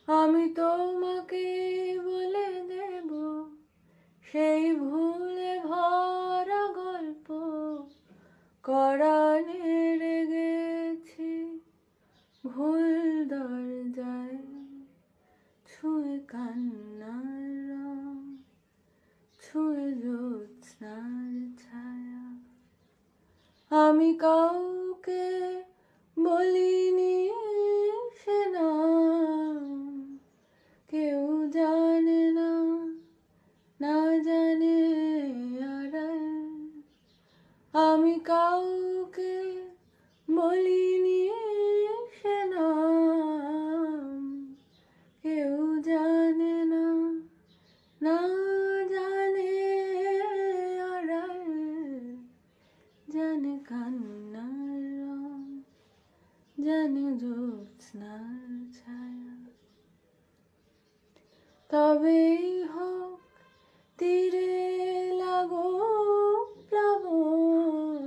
আমি তোমাকে বলে দেব সেই ভুলে ভরা গল্প, করানে রেগেছি ভুল দরজায়, ছুঁয়ে কান্নার রং, ছুঁয়ে জ্যোৎস্নার ছায়া। আমি কাউকে বলিনি সে নাম, কেউ জানে না, না জানে আড়াল। আমি কাউকে বলিনি সে নাম, কেউ জানে না, না জানে আড়াল। জানে কান্নার রং, জানে জ্যোৎস্নার ছায়া। তবেই হোক তীরে লাগো প্লাবন,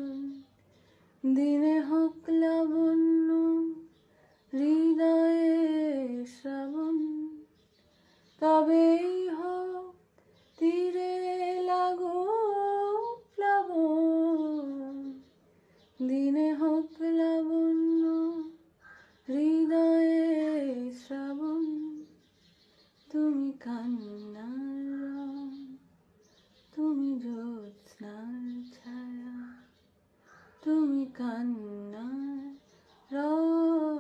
দিনে হোক লাবণ্য হৃদয়ে শ্রাবণ। তবেই হোক তীরে লাগো প্লাবন, দিনে হোক লাবণ্য হৃদয়ে শ্রাবণ। তুমি কান্নার রং, তুমি জ্যোৎস্নার ছায়া, তুমি কান্নার রং।